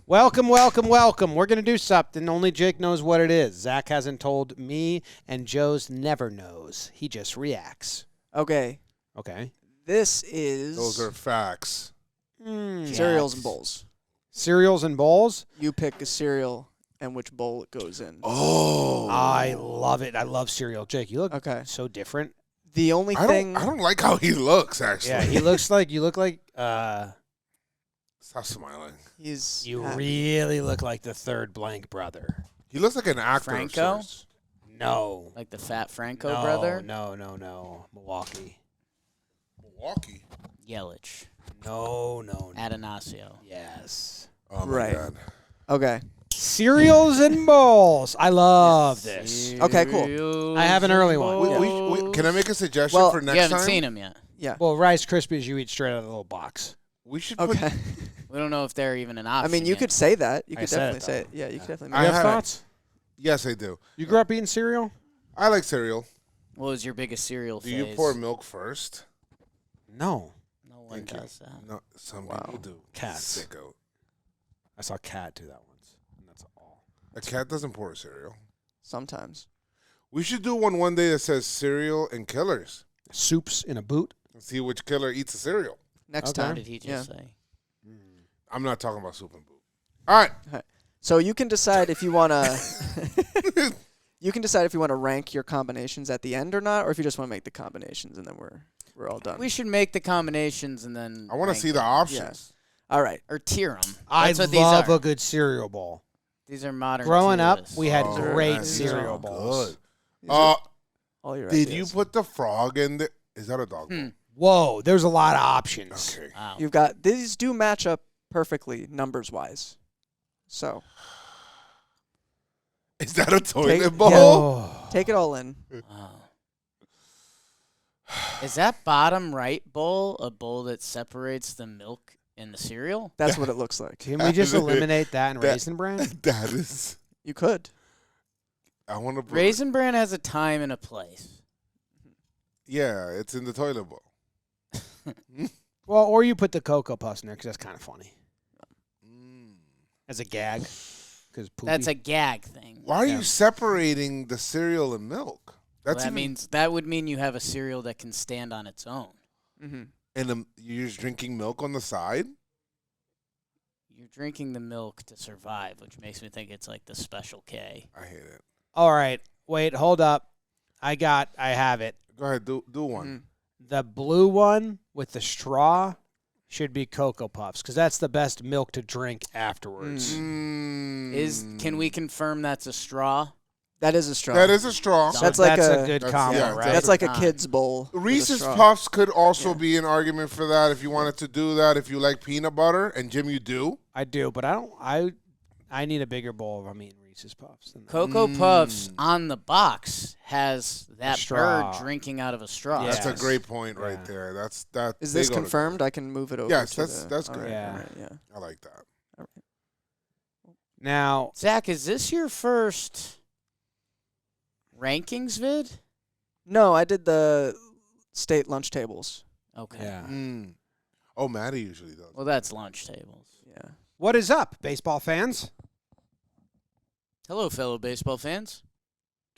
Welcome, welcome, welcome. We're going to do something. Only Jake knows what it is. Zach hasn't told me, and Joe's never knows. He just reacts. Okay. Okay. This is... Those are facts. cereals and bowls. Cereals and bowls? You pick a cereal and which bowl it goes in. Oh. I love it. I love cereal. Jake, you look so different. The only thing... I don't like how he looks, actually. Yeah, he looks like... You look like... Stop smiling. You really look like the third blank brother. He looks like an actor. Franco? No. Like the fat Franco brother? No. Milwaukee. Yelich. No. Atanasio. Yes. Oh, my God. Okay. Cereals and bowls. I love this. Okay, cool. I have an early one. Wait, can I make a suggestion for next time? You haven't seen them yet. Yeah. Well, Rice Krispies you eat straight out of the little box. We should Okay. We don't know if they're even an option. I mean, you could say that. You I could said definitely it, say though. it. Yeah, you could definitely You make have it. thoughts? Yes, I do. You grew up eating cereal? I like cereal. What was your biggest cereal Do phase? you pour milk first? No. No one does that. No, some people do. Cats. Sicko. I saw a cat do that once, and that's all. A cat doesn't pour cereal. Sometimes. We should do one day that says cereal and killers. Soups in a boot? And see which killer eats a cereal. Next Okay. time. What did he just say? I'm not talking about soup and boot. All right. So you can decide if you want to... You can decide if you want to rank your combinations at the end or not, or if you just want to make the combinations and then we're all done. We should make the combinations and then I want to rank see the them. options. All right. Or tier them. I That's what these love are. a good cereal bowl. These are modern Growing tier up, lists. we had Oh, great man, cereal these are bowls. good. These are all your Did ideas. you put the frog in the... Is that a dog bowl? Whoa, there's a lot of options. Okay. Wow. You've got... These do match up perfectly numbers-wise. So... Is that a toilet Take- bowl? yeah. Oh. Take it all in. Wow. Is that bottom right bowl a bowl that separates the milk and the cereal? That's what it looks like. Can we just eliminate that and Raisin Bran? That is... You could. I want to put... Raisin Bran has a time and a place. Yeah, it's in the toilet bowl. Well, or you put the Cocoa Puffs in there because that's kind of funny. As a gag. Because That's a gag thing. Why are Yeah. you separating the cereal and milk? Well, That's that even, means that would mean you have a cereal that can stand on its own. Mm-hmm. and you're just drinking milk on the side? You're drinking the milk to survive, which makes me think it's like the Special K. I hate it. All right. Wait, hold up. I have it. Go ahead, do one. Mm-hmm. The blue one with the straw should be Cocoa Puffs because that's the best milk to drink afterwards. Can we confirm that's a straw? That is a straw. That is a straw. So That's like a a- good That's- combo, yeah, right? That's like a Fine. kid's bowl. with a Reese's straw. Puffs could also Yeah. be an argument for that if you wanted to do that. If you like peanut butter, and Jim, you do. I do, but I need a bigger bowl if I'm eating Reese's Puffs. Than that. Cocoa Puffs on the box has that straw. bird drinking out of a straw. Yeah. That's a Yes. great point Yeah. right there. That Is they this go to- confirmed? I can move it over. Yes, to that's all good. right, Yeah. all right, yeah. I like that. All right. Now, Zach, is this your first rankings vid? No, I did the state lunch tables. Okay. yeah. Oh, Maddie usually does. Well, that's lunch tables. Yeah. What is up, baseball fans? Hello, fellow baseball fans.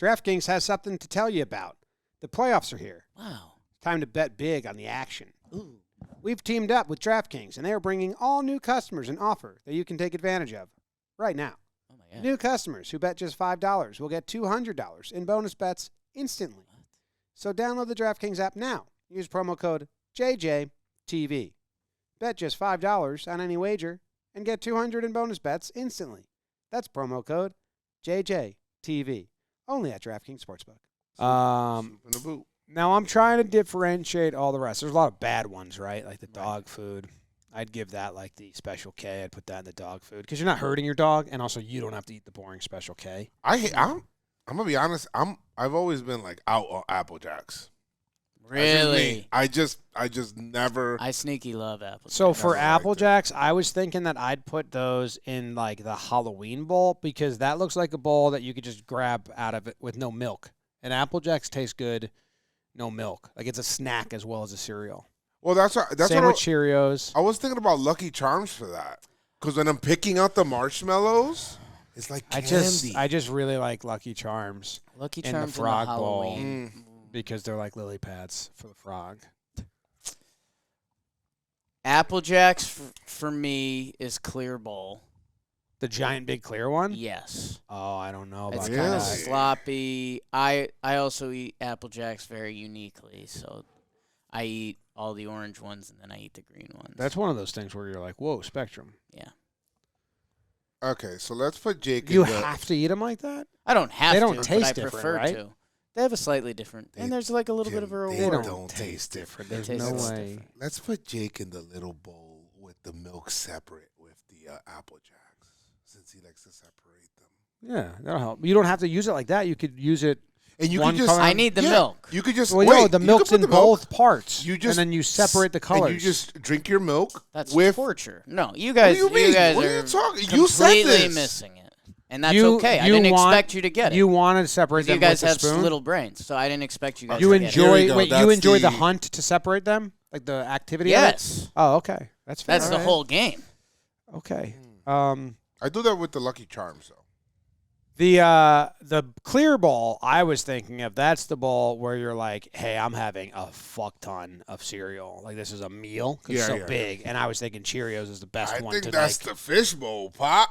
DraftKings has something to tell you about. The playoffs are here. Wow. Time to bet big on the action. Ooh. We've teamed up with DraftKings, and they are bringing all new customers an offer that you can take advantage of right now. Oh my God. New customers who bet just $5 will get $200 in bonus bets instantly. So download the DraftKings app now. Use promo code JJTV. Bet just $5 on any wager and get $200 in bonus bets instantly. That's promo code JJTV. Only at DraftKings Sportsbook. Soup in the boot. Now I'm trying to differentiate all the rest. There's a lot of bad ones, right? Like the dog food. I'd give that like the Special K. I'd put that in the dog food because you're not hurting your dog, and also you don't have to eat the boring Special K. I'm gonna be honest. I've always been like out on Apple Jacks. That's just Really? me. I just never. I sneaky love apples. So for Never liked Apple it. Jacks, I was thinking that I'd put those in like the Halloween bowl because that looks like a bowl that you could just grab out of it with no milk. And Apple Jacks taste good, no milk. Like it's a snack as well as a cereal. Well, that's Same what with Cheerios. I was thinking about Lucky Charms for that. Because when I'm picking out the marshmallows, it's like candy. I just really like Lucky Charms Lucky in Charms the frog in the bowl Halloween. because they're like lily pads for the frog. Apple Jacks for me is clear bowl. The giant big clear one? Yes. Oh, I don't know about It's Really? kind of that. sloppy. I also eat Apple Jacks very uniquely, so I eat all the orange ones and then I eat the green ones. That's one of those things where you're like, whoa, Spectrum. Yeah. Okay, so let's put Jake You in the... have to eat them like that? I don't have They to, don't taste but I different, prefer right? to. They have a slightly different, and there's like a little bit of a They reward. don't taste different. There's They no taste way. different. Let's put Jake in the little bowl with the milk separate with the Apple Jacks, since he likes to separate them. Yeah, that'll help. You don't have to use it like that. You could use it. And you One could just... color- I need the milk. You could just... Well, wait, no, the you milk's could put in the milk, both parts. You just and then you separate the colors. And you just drink your milk That's with... torture. No, you What guys, do you mean? guys What are are you talking? You said completely this. missing it, and that's You- okay. I you didn't want- expect you to get it. You want to separate 'Cause them you guys with have the spoon? little brains, so I didn't expect you guys. You to get Here we enjoy go. wait. You That's enjoy the the- hunt to separate them, like the activity. it. Of it? Yes, Oh, okay. That's fair. that's the whole game. Okay. I do that with the Lucky Charms, though. The clear bowl I was thinking of, that's the bowl where you're like, hey, I'm having a fuck ton of cereal. Like this is a meal 'cause it's Yeah, so yeah. big. And I was thinking Cheerios is the best I one think to that's like. the fishbowl, Pop.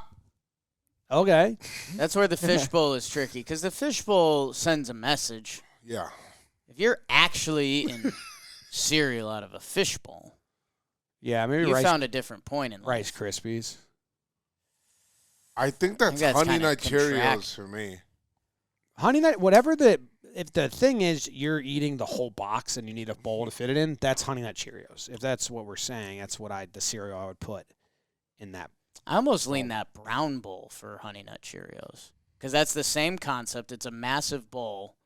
Okay. That's where the fishbowl is tricky, because the fishbowl sends a message. Yeah. If you're actually eating cereal out of a fishbowl, Yeah, maybe you Rice found a different point in Rice life. Krispies. I think that's, that's Honey kinda Nut Cheerios contract. for me. Honey Nut, if the thing is you're eating the whole box and you need a bowl to fit it in, that's Honey Nut Cheerios. If that's what we're saying, that's what the cereal I would put in that. I almost lean that brown bowl for Honey Nut Cheerios, because that's the same concept. It's a massive bowl,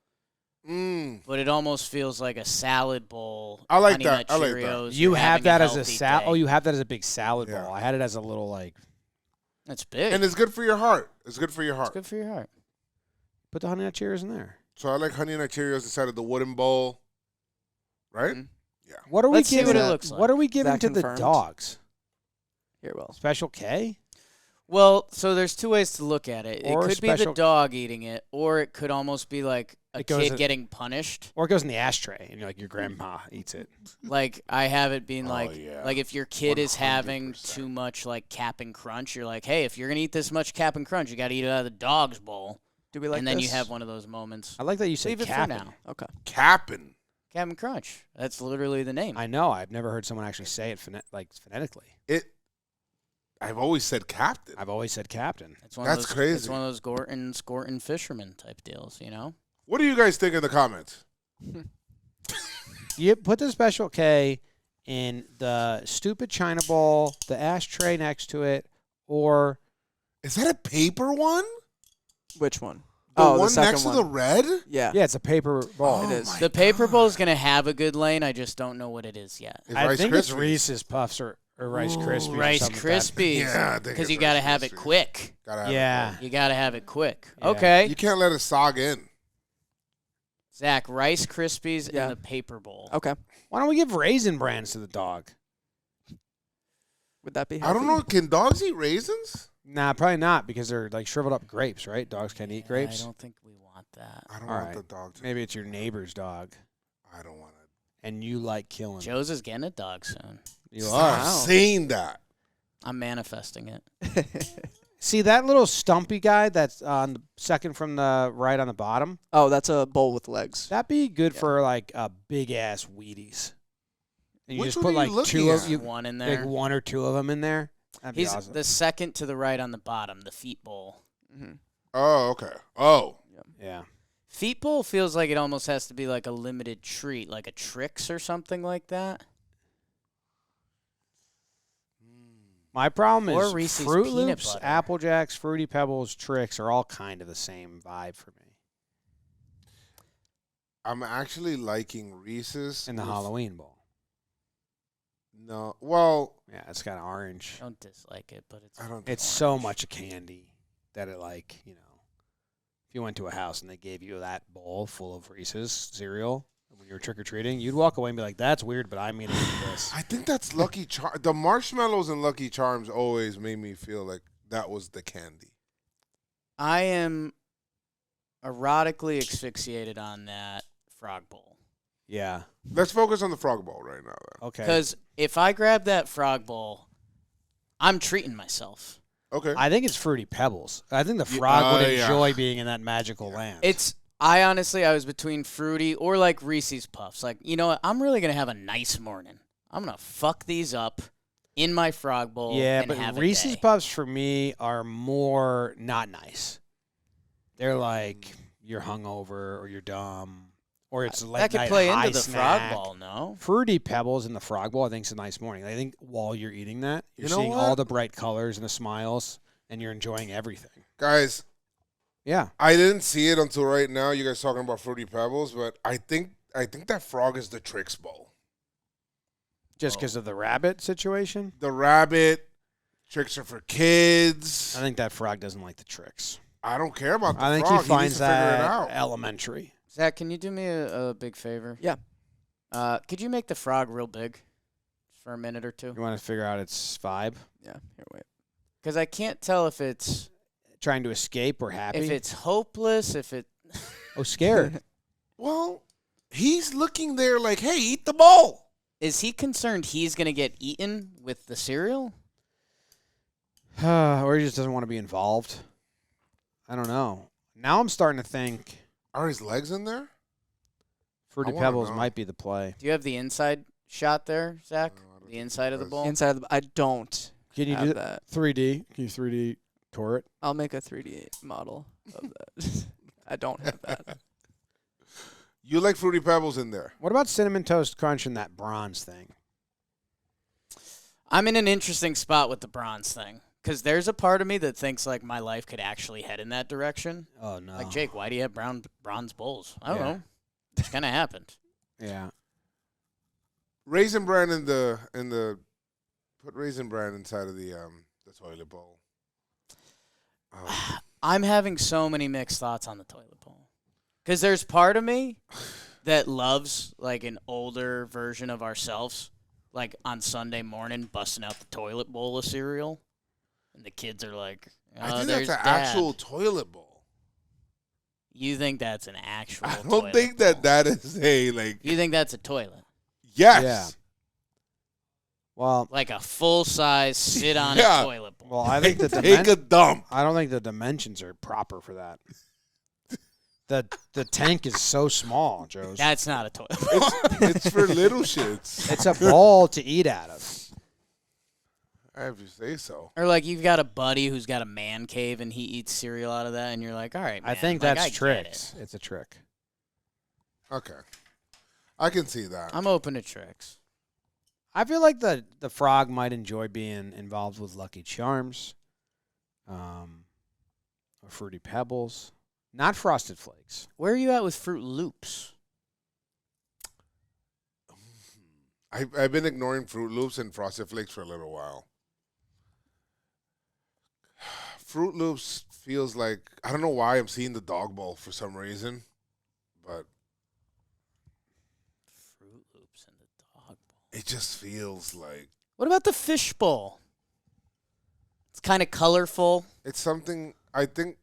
but it almost feels like a salad bowl. I like Honey that. Nut I like that. Cheerios, You you're have having that as a healthy salad. day. Oh, you have that as a big salad Yeah. bowl. I had it as a little like. That's big. And it's good for your heart. It's good for your It's heart. good for your heart. Put the Honey Nut Cheerios in there. So I like Honey Nut Cheerios inside of the wooden bowl. Right? Mhm. Yeah. What are Let's we see giving? what it looks like. What are we giving that to the confirmed? dogs? Here, well. Special K? Well, so there's two ways to look at it. It Or could be the special- dog eating it, or it could almost be like a It goes kid in- getting punished. Or it goes in the ashtray and you're like your grandma eats it. Like I have it being Oh, like, yeah. like if your kid is having 100%. too much like Cap and Crunch, you're like, hey, if you're gonna eat this much Cap and Crunch, you got to eat it out of the dog's bowl. Do we like and then you this? have one of those moments. I like that you say Leave it for Cap'n. now. Okay. Capping. Cap and Crunch. That's literally the name. I know. I've never heard someone actually say it phonetically. I've always said Captain. I've always said Captain. It's one That's of those, crazy. It's one of those Scorton fisherman type deals, you know. What do you guys think in the comments? You put the Special K in the stupid China bowl, the ashtray next to it, or Is that a paper one? Which one? The Oh, the one second next one. to the red? Yeah. yeah, it's a paper bowl. It is. my The paper God. bowl is gonna have a good lane. I just don't know what it is yet. It's I Rice think it's Krispies. Reese's Puffs or Rice Krispies. or Rice something like that. Krispies. Yeah, I think Because it's you gotta Rice have it Krispies. quick. Gotta have Yeah. it. You gotta have it quick. Yeah. Okay. You can't let it sog in. Zach, Rice Krispies Yeah. in the paper bowl. Okay. Why don't we give Raisin Brands to the dog? Would that be I don't healthy? know. Can dogs eat raisins? Nah, probably not because they're like shriveled up grapes, right? Dogs can't eat Yeah, grapes. I don't think we want that. I don't All want right. the dog to. Maybe it's your neighbor's dog, I don't want it. and you like killing. Joe's is getting a dog soon. You Stop are. Wow. saying that. I'm manifesting it. See that little stumpy guy that's on the second from the right on the bottom? Oh, that's a bowl with legs. That'd be good Yeah. for like a big ass Wheaties. And you Which just one put are you like looking two at? of you, One in like there. one or two of them in there. That'd be He's awesome. the second to the right on the bottom, the feet bowl. Mm-hmm. Oh, okay. Oh. Yeah. Feet bowl feels like it almost has to be like a limited treat, like a Trix or something like that. My problem Or is Reese's Fruit peanut Loops, butter. Apple Jacks, Fruity Pebbles, Tricks are all kind of the same vibe for me. I'm actually liking Reese's. In the with- Halloween bowl. No. Well, Yeah, it's kind of orange. Don't dislike it, but it's I don't. It's so much a candy that it like, if you went to a house and they gave you that bowl full of Reese's cereal, when you were trick or treating, you'd walk away and be like, "That's weird, but I'm eating this." I think that's Lucky Charms. The marshmallows and Lucky Charms always made me feel like that was the candy. I am erotically asphyxiated on that frog bowl. Yeah. Let's focus on the frog bowl right now. Then. Okay. Because if I grab that frog bowl, I'm treating myself. Okay. I think it's Fruity Pebbles. I think the frog would yeah. enjoy being in that magical land. I was between Fruity or like Reese's Puffs. Like, you know what? I'm really going to have a nice morning. I'm going to fuck these up in my frog bowl. Yeah, and but have a Reese's day. Puffs for me are more not nice. They're like you're hungover or you're dumb or it's late That could night play high into the snack. frog bowl, no? Fruity Pebbles in the frog bowl, I think, is a nice morning. I think while you're eating that, you're You know seeing what? all the bright colors and the smiles, and you're enjoying everything. Guys, Yeah. I didn't see it until right now. You guys talking about Fruity Pebbles, but I think that frog is the Tricks Bowl. Just because of the rabbit situation? The rabbit, tricks are for kids. I think that frog doesn't like the tricks. I don't care about the I think frog. he finds needs to figure it that out. elementary. Zach, can you do me a big favor? Yeah. Could you make the frog real big for a minute or two? You want to figure out its vibe? Yeah. Here, wait. Because I can't tell if it's Trying to escape or happy? hopeless, if it. Oh, scared. Well, he's looking there like, hey, eat the bowl. Is he concerned he's going to get eaten with the cereal? Or he just doesn't want to be involved. I don't know. Now I'm starting to think Are his legs in there? Fruity I wanna Pebbles know. might be the play. Do you have the inside shot there, Zach? No, I don't The inside of the think bowl? Inside of the, I don't Can you have do that. 3D? Can you 3D tour it? I'll make a 3D model of that. I don't have that. You like Fruity Pebbles in there? What about Cinnamon Toast Crunch and that bronze thing? I'm in an interesting spot with the bronze thing. Because there's a part of me that thinks like my life could actually head in that direction. Oh, no. Like, Jake, why do you have bronze bowls? I don't Yeah. know. It's kind of happened. Yeah. Raisin Bran in the put Raisin Bran inside of the toilet bowl. I'm having so many mixed thoughts on the toilet bowl. Because there's part of me that loves like an older version of ourselves, like on Sunday morning busting out the toilet bowl of cereal. And the kids are like, oh, I think there's that's an Dad. actual toilet bowl. You think that's an actual I toilet don't think that bowl. that is a like. You think that's a toilet? Yes. Yeah. Well, Like a full-size sit-on Yeah. a toilet bowl. well, I think the Take a dump. I don't think the dimensions are proper for that. The tank is so small, Joe. That's not a toilet bowl. It's for little shits. It's a ball to eat out of. I have to say so. Or like you've got a buddy who's got a man cave and he eats cereal out of that, and you're like, all right, man. I think like, that's I get tricks. it. It's a trick. Okay. I can see that. I'm open to tricks. I feel like the frog might enjoy being involved with Lucky Charms, or Fruity Pebbles, not Frosted Flakes. Where are you at with Fruit Loops? I've been ignoring Fruit Loops and Frosted Flakes for a little while. Fruit Loops feels like, I don't know why I'm seeing the dog bowl for some reason, but Fruit Loops and the dog bowl. it just feels like What about the fish bowl? It's kind of colorful. it's something I think.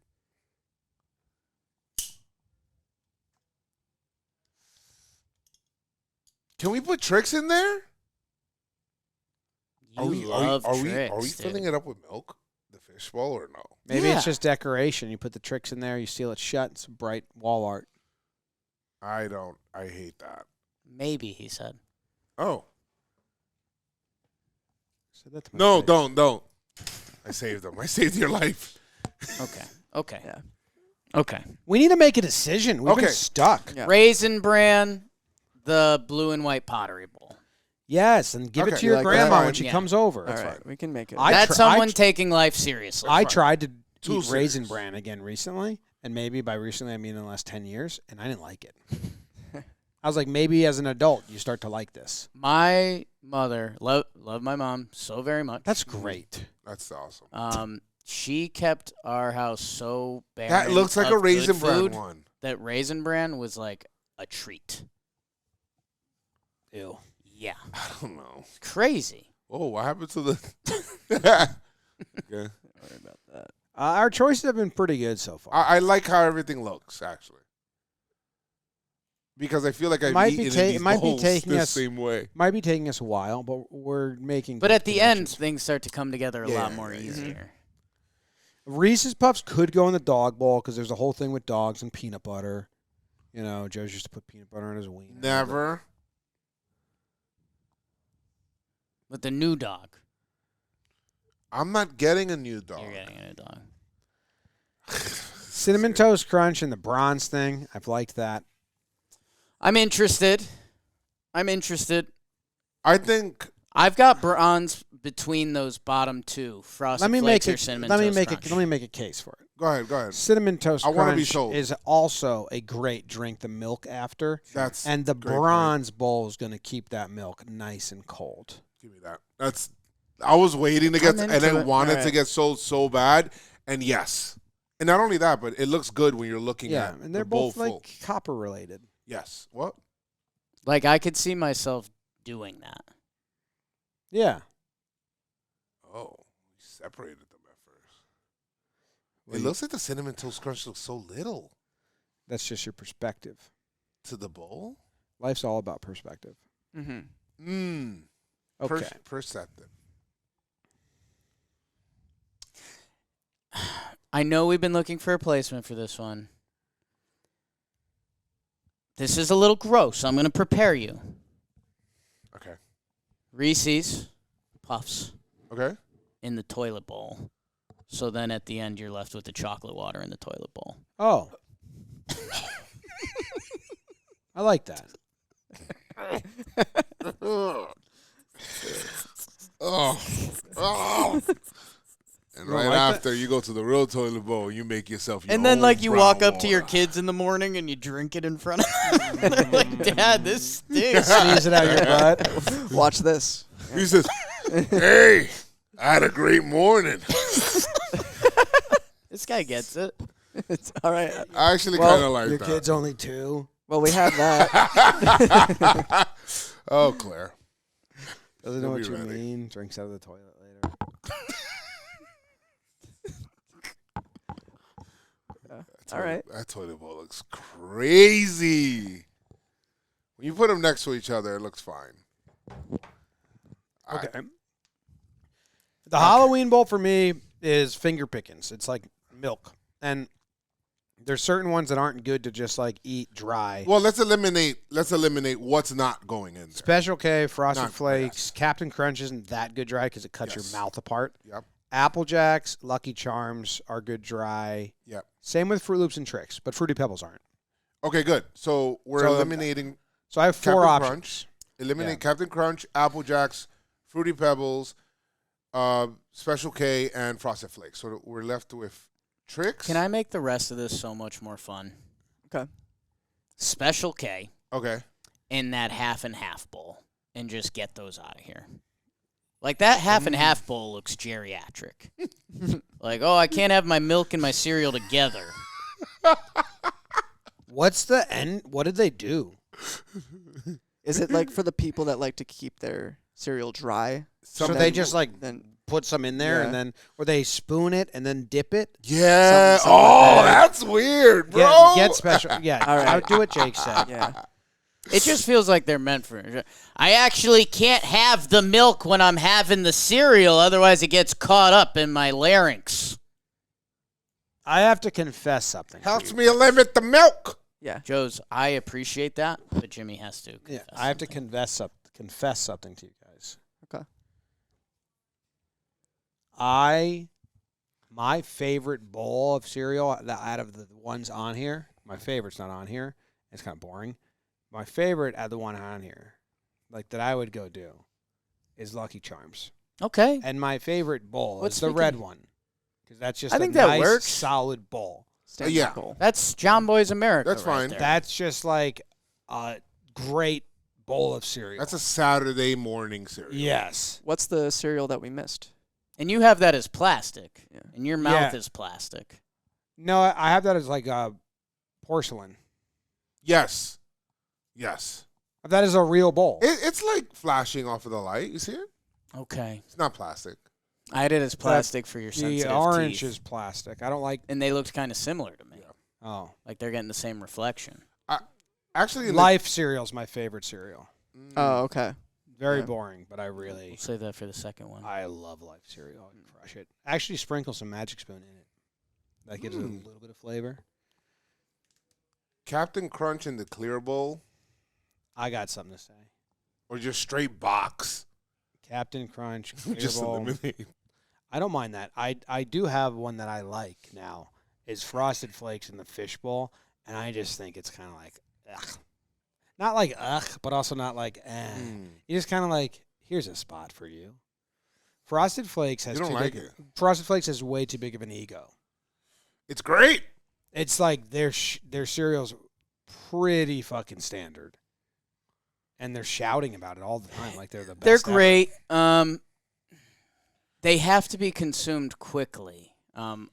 Can we put tricks in there? You love are tricks, we dude. filling it up with milk? The fish bowl or no? Maybe Yeah. it's just decoration. You put the tricks in there, you seal it shut, it's bright wall art. I don't. I hate that. Maybe, he said. Oh. So that's my No, face. don't. I saved them. I saved your life. Okay. Yeah. Okay. We need to make a decision. We've been Okay. stuck. Yeah. Raisin Bran, the blue and white pottery bowl. Yes, and give it Okay. to your You like grandma that? when she Yeah. comes over. All right, we can make it. I That's tr- I someone tr- taking life seriously. I tried to Too eat Raisin serious. Bran again recently, and maybe by recently I mean in the last 10 years, and I didn't like it. I was like, maybe as an adult you start to like this. My mother, love my mom so very much. That's great. That's awesome. She kept our house so barren. That looks like of a Raisin good Bran food one. That Raisin Bran was like a treat. Ew. Yeah. I don't know. It's crazy. Oh, what happened to the? Okay. Don't worry about that. Our choices have been pretty good so far. I like how everything looks actually, because I feel like I've Might be eaten ta- in these might be bowls taking the us- same way. Might be taking us a while, but we're making. But good at the end, connections. things start to come together a lot Yeah, more yeah, yeah. easier. Reese's Puffs could go in the dog bowl because there's a whole thing with dogs and peanut butter. You know, Joe's used to put peanut butter on his wiener. Never. With the new dog. I'm not getting a new dog. You're getting a new dog. Cinnamon Toast Crunch and the bronze thing. I've liked that. I'm interested. I think I've got bronze between those bottom two. Frosted Let me Flakes make or it. Cinnamon Let me Toast make Crunch. it. Let me make a case for it. go ahead. Cinnamon Toast I wanna be Crunch sold. is also a great drink. The milk after, That's and the great point. bronze bowl is going to keep that milk nice and cold. Give me that. That's. I was waiting to get, I'm and I into it. wanted to Alright. get sold so bad, and yes, and not only that, but it looks good when you're looking Yeah, at and they're the bowl both like full. copper related. Yes. What? Like, I could see myself doing that. Yeah. Oh, we separated them at first. Well, It looks like the cinnamon toast crunch looks so little That's just your perspective. to the bowl. Life's all about perspective. Mm-hmm. Okay. Perceptive. I know we've been looking for a placement for this one. This is a little gross. I'm going to prepare you. Okay. Reese's Puffs Okay. in the toilet bowl. So then at the end, you're left with the chocolate water in the toilet bowl. Oh. I like that. Oh. And You don't right like after, you go to the real toilet bowl, you make yourself your And then, own like, you brown walk up to your water. kids in the morning and you drink it in front of them. They're like, Dad, this stinks. Sneeze it out your butt. Watch this. He says, hey, I had a great morning. This guy gets it. It's all right. I actually Well, kind of like Your that. kid's only 2. Well, we have that. Oh, Claire. Doesn't know He'll what be you ready. mean. Drinks out of the toilet later. All right. That toilet bowl looks crazy. When you put them next to each other, it looks fine. Okay. The Halloween bowl for me is finger pickings. It's like milk. And there's certain ones that aren't good to just like eat dry. Well, let's eliminate what's not going in there. Special K, Frosted Not- Flakes, Captain Crunch isn't that good dry because it cuts Yes. your mouth apart. Yep. Apple Jacks, Lucky Charms are good dry. Yep. Same with Fruit Loops and Tricks, but Fruity Pebbles aren't. Okay, good. So we're So, eliminating So I have 4 Captain options. Crunch. Eliminate Yeah. Captain Crunch, Apple Jacks, Fruity Pebbles, Special K, and Frosted Flakes. So we're left with Tricks. Can I make the rest of this so much more fun? Okay. Special K Okay. in that half and half bowl and just get those out of here. Like, that half and half bowl looks geriatric. Like, oh, I can't have my milk and my cereal together. What's the end? What did they do? Is it like for the people that like to keep their cereal dry? So they just like Then put some in there Yeah. and then, or they spoon it and then dip it. Yeah. Something like that. That's weird, bro. Get special. Yeah, All right. I'll do what Jake said. yeah. It just feels like they're meant for. I actually can't have the milk when I'm having the cereal, otherwise it gets caught up in my larynx. I have to confess something. to Helps you. me limit the milk. Yeah. Joe's, I appreciate that, but Jimmy has to. Yeah, confess I have to something. confess something to you guys. Okay. My favorite bowl of cereal out of the ones on here, my favorite's not on here. It's kind of boring. My favorite out of the one on here, like that I would go do, is Lucky Charms. Okay. And my favorite bowl What's is the red speaking- one. Because that's just I a think that nice, works. solid bowl. Standard Yeah. bowl. That's Jomboy's America. That's right fine. there. That's just like a great bowl of cereal. That's a Saturday morning cereal. yes. What's the cereal that we missed? And you have that as plastic. Yeah. And your mouth Yeah. is plastic. No, I have that as like porcelain. Yes. Yes. That is a real bowl. It's like flashing off of the light. You see it? Okay. It's not plastic. I had it as plastic for your sensitive The orange teeth. is plastic. I don't like. And they looked kind of similar to me. Yeah. Oh, Like they're getting the same reflection. Actually, Life cereal's my favorite cereal. Oh, okay. Very Yeah. boring, but I We'll really save that for the second one. I love Life cereal. I crush it. Actually, sprinkle some Magic Spoon in it. That gives it a little bit of flavor. Captain Crunch in the clear bowl, I got something to say. or just straight box. Captain Crunch, Clear Just Bowl. eliminate. I don't mind that. I do have one that I like now. Is Frosted Flakes in the fishbowl, and I just think it's kind of like ugh. Not like ugh, but also not like eh. You just kind of like, here's a spot for you. Frosted Flakes has You don't too like big, it. Frosted Flakes has way too big of an ego. It's great. It's like their cereal's pretty fucking standard, and they're shouting about it all the time, like they're the best. They're ever. great. They have to be consumed quickly.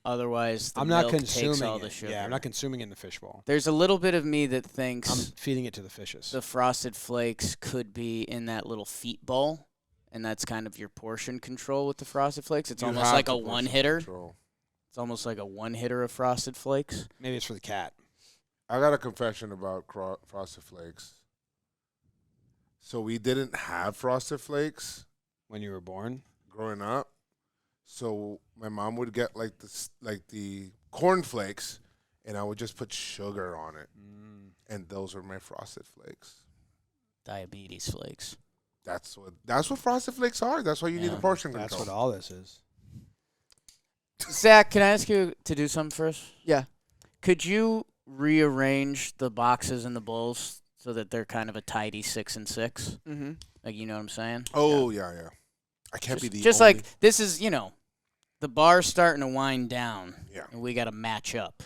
Otherwise, the I'm not milk takes consuming all the it. sugar. Yeah, I'm not consuming it in the fishbowl. There's a little bit of me that thinks I'm feeding it to the fishes. the Frosted Flakes could be in that little feet bowl, and that's kind of your portion control with the Frosted Flakes. It's You almost have like to a portion one-hitter. control. It's almost like a one-hitter of Frosted Flakes. Maybe it's for the cat. I got a confession about Frosted Flakes. So we didn't have Frosted Flakes When you were born, growing up. So my mom would get like the corn flakes, and I would just put sugar on it, and those were my Frosted Flakes. Diabetes Flakes. That's what Frosted Flakes are. That's why you need Yeah, a portion that's control. what all this is. Zach, can I ask you to do something for us? Yeah. Could you rearrange the boxes and the bowls so that they're kind of a tidy 6 and 6? Mm-hmm. Like, you know what I'm saying? Oh yeah. I can't be the Just only, like this is, the bar's starting to wind down, yeah. and we got to match up.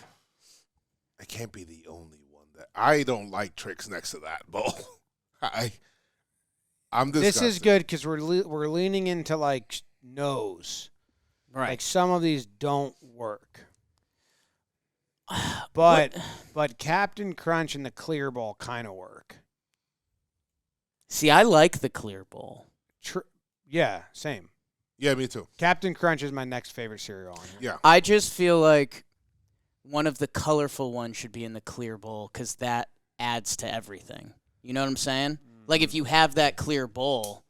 I can't be the only one that I don't like tricks next to that bowl. I'm disgusted. This is good because we're leaning into like nose. Right. Like some of these don't work. But Captain Crunch and the Clear Bowl kind of work. See, I like the clear bowl. Yeah, same. Yeah, me too. Captain Crunch is my next favorite cereal on here. Yeah. I just feel like one of the colorful ones should be in the clear bowl because that adds to everything. You know what I'm saying? Like if you have that clear bowl,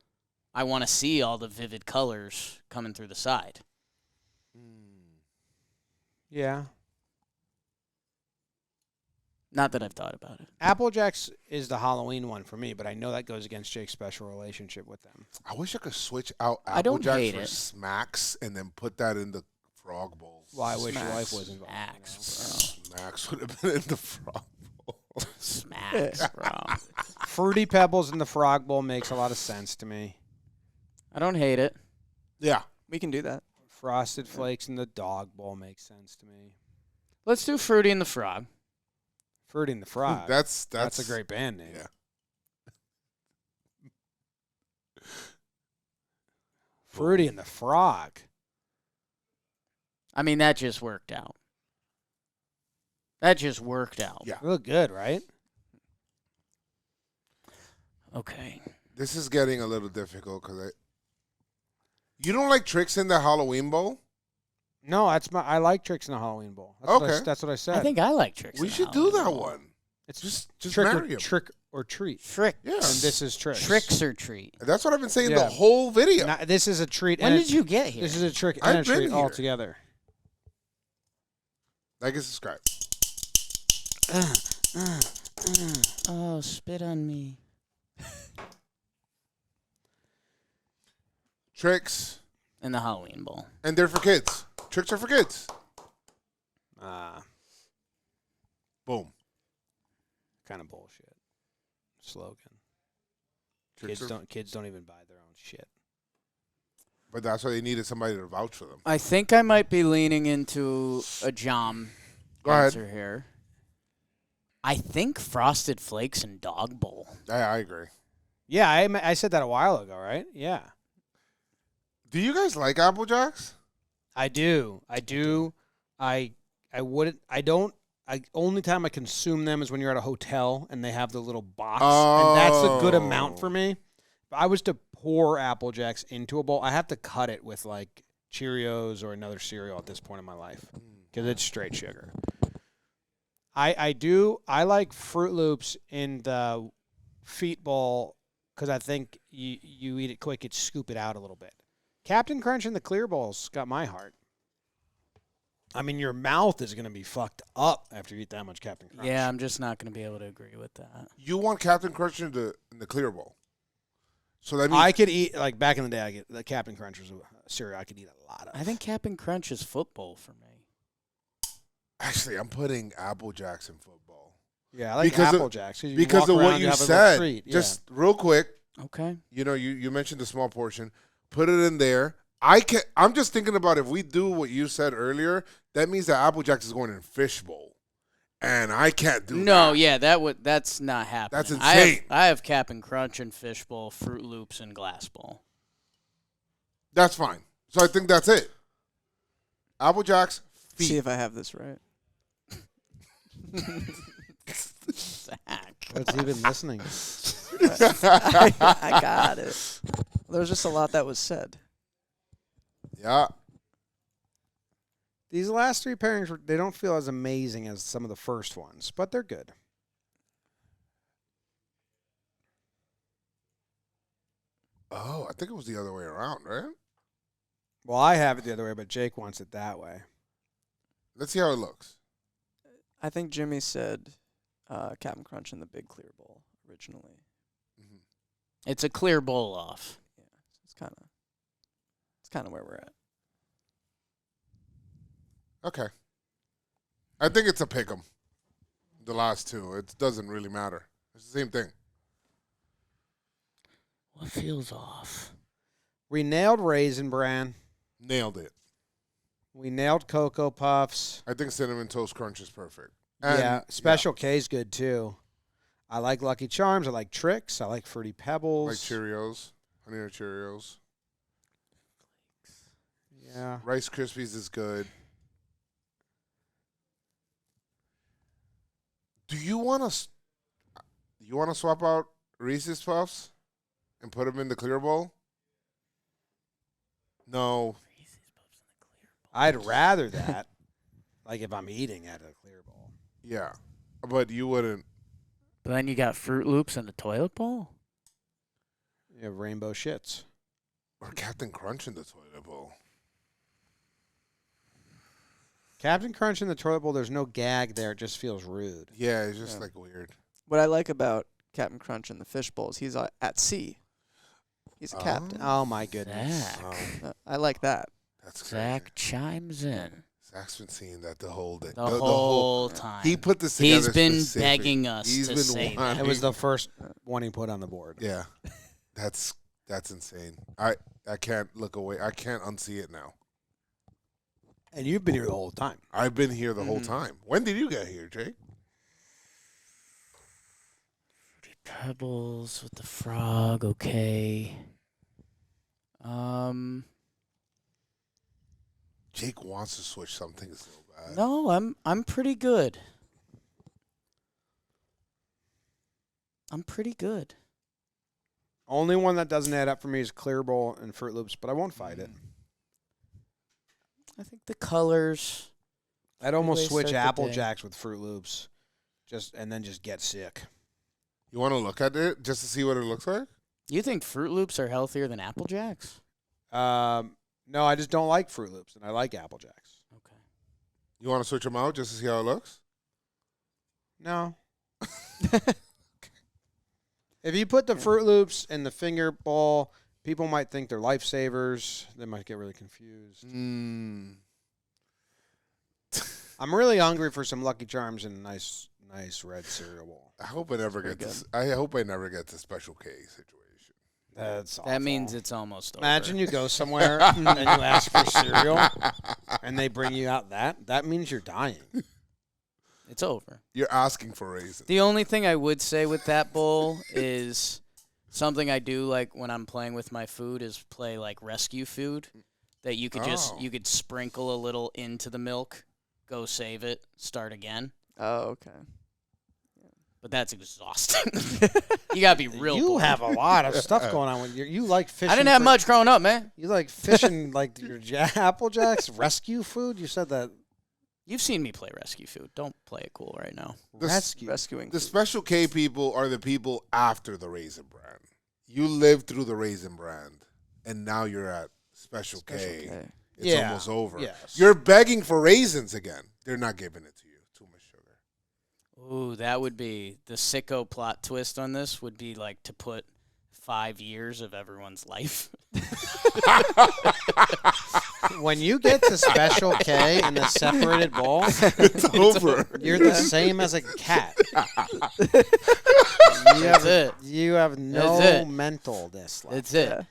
I want to see all the vivid colors coming through the side. Yeah. Not that I've thought about it. Apple Jacks is the Halloween one for me, but I know that goes against Jake's special relationship with them. I wish I could switch out I don't Apple Jacks hate for it. Smacks and then put that in the frog bowl. Well, I wish your Smacks. wife was involved. Smacks would have been in the frog bowl. Smacks, bro. Fruity Pebbles in the Frog Bowl makes a lot of sense to me. I don't hate it. Yeah. We can do that. Frosted Flakes in the Dog Bowl makes sense to me. Let's do Fruity and the Frog. Fruity and the Frog. That's a great band name. Yeah. Fruity and the Frog. I mean, that just worked out. That just worked out. Yeah. They look good, right? Okay. This is getting a little difficult because you don't like tricks in the Halloween bowl? No, I like tricks in the Halloween Bowl. Okay. That's what I said. I think I like tricks. We in the should do Halloween that Bowl. one. it's Just trick marry or, 'em. trick or treat. Trick. Yeah. And this is tricks. Tricks or treat. That's what I've been saying Yeah. the whole video. This is a treat. When and did you get here? This is a trick I've and a been treat here. all together. Like and subscribe. Oh, spit on me. Tricks, In the Halloween Bowl. and they're for kids. Tricks are for kids. Boom. Kind of bullshit. Slogan. Tricks are, Kids don't even buy their own shit. but that's why they needed somebody to vouch for them. I think I might be leaning into a Jom Go ahead. answer here. I think Frosted Flakes and Dog Bowl. I agree. Yeah, I said that a while ago, right? Yeah. Do you guys like Apple Jacks? I do. I wouldn't. I don't. only time I consume them is when you're at a hotel and they have the little box, and that's a good amount for me. If I was to pour Apple Jacks into a bowl, I have to cut it with like Cheerios or another cereal at this point in my life because it's straight sugar. I like Fruit Loops in the feet bowl because I think you eat it quick, you scoop it out a little bit. Captain Crunch in the clear bowls got my heart. I mean, your mouth is going to be fucked up after you eat that much Captain Crunch. Yeah, I'm just not going to be able to agree with that. You want Captain Crunch in the clear bowl. So that means I could eat, like back in the day, the Captain Crunch was a cereal I could eat a lot of. I think Captain Crunch is football for me. actually I'm putting Apple Jacks in football. Yeah, I like Because Apple of- Jacks. You Because walk of around, what you have a little said. treat. Yeah. Just real quick, Okay. you mentioned the small portion. Put it in there. I'm just thinking about if we do what you said earlier, that means that Apple Jacks is going in fishbowl. And I can't do that. No, yeah, that's not happening. That's insane. I have Cap'n Crunch and Fishbowl, Fruit Loops, and Glass Bowl. That's fine. So I think that's it. Apple Jacks, feet. See if I have this right. Zach. What's he been listening? I got it. There was just a lot that was said. Yeah. These last three pairings, they don't feel as amazing as some of the first ones, but they're good. Oh, I think it was the other way around, right? Well, I have it the other way, but Jake wants it that way. Let's see how it looks. I think Jimmy said Cap'n Crunch in the big clear bowl originally. It's a clear bowl off. Yeah, it's kind of where we're at. Okay. I think it's a pick 'em. The last two. It doesn't really matter. It's the same thing. What feels off? We nailed Raisin Bran. Nailed it. We nailed Cocoa Puffs. I think Cinnamon Toast Crunch is perfect. Yeah, Special K's good too. I like Lucky Charms. I like Tricks. I like Fruity Pebbles. Like Cheerios. Honey Nut Cheerios. Yeah. Rice Krispies is good. Do you want to swap out Reese's Puffs and put them in the clear bowl? No. I'd rather that. Like if I'm eating at a clear bowl. Yeah. But you wouldn't. But then you got Fruit Loops in the toilet bowl? You have rainbow shits. Or Captain Crunch in the toilet bowl. Captain Crunch in the toilet bowl, there's no gag there. It just feels rude. Yeah, it's just like weird. What I like about Cap'n Crunch in the fish bowl is he's at sea. He's a captain. Oh, my goodness. Zach. I like that. That's crazy. Zach chimes in Zach's been seeing that the whole day. the whole time. He put this together. He's been specific. begging us He's to been say that. wanting- It was the first one he put on the board. Yeah. That's insane. I can't look away. I can't unsee it now. And you've been here the whole time. I've been here the whole time. When did you get here, Jake? Pebbles with the frog, okay. Jake wants to switch something so bad. No, I'm pretty good. I'm pretty good. Only one that doesn't add up for me is Clear Bowl and Fruit Loops, but I won't fight it. I think the colors. I'd almost way to switch start the Apple day. Jacks with Fruit Loops, and then just get sick. You want to look at it just to see what it looks like? You think Fruit Loops are healthier than Apple Jacks? No, I just don't like Fruit Loops, and I like Apple Jacks. Okay. You want to switch them out just to see how it looks? No. If you put the Fruit Loops in the finger bowl, people might think they're lifesavers. They might get really confused. I'm really hungry for some Lucky Charms and a nice red cereal bowl. I hope I never Very get this. I hope I never get the Special K situation. That's awful. That means it's almost over. Imagine you go somewhere and you ask for cereal, and they bring you out that. That means you're dying. It's over. You're asking for raisins. The only thing I would say with that bowl is something I do like when I'm playing with my food is play like rescue food that you could Oh. you could sprinkle a little into the milk, go save it, start again. Oh, okay. But that's exhausting. You gotta be real. You bored. have a lot of stuff going on with you. You like fishing. I didn't have much growing up, man. You like fishing, like your Apple Jacks, rescue food. You said that. You've seen me play rescue food. Don't play it cool right now. Rescuing. The Special K people are the people after the Raisin Brand. You lived through the Raisin Brand, and now you're at Special K. It's almost over. Yes. You're begging for raisins again. They're not giving it to you. Too much sugar. Ooh, that would be the sicko plot twist on this. Would be like to put 5 years of everyone's life. When you get to Special K in the separated bowl, It's over. you're the same as a cat. That's it. You have no That's it. mentalness left. That's it. Yeah.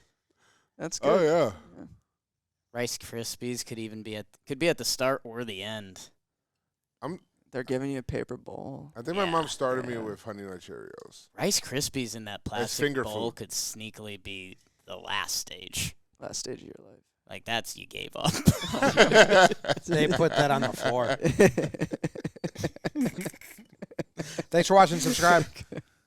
That's good. Oh yeah. Rice Krispies could be at the start or the end. They're giving you a paper bowl. I think my mom started me Yeah. with Honey Nut Cheerios. Rice Krispies in that plastic finger bowl food. could sneakily be the last stage. Last stage of your life. Like that's you gave up. They put that on the floor. Thanks for watching. Subscribe.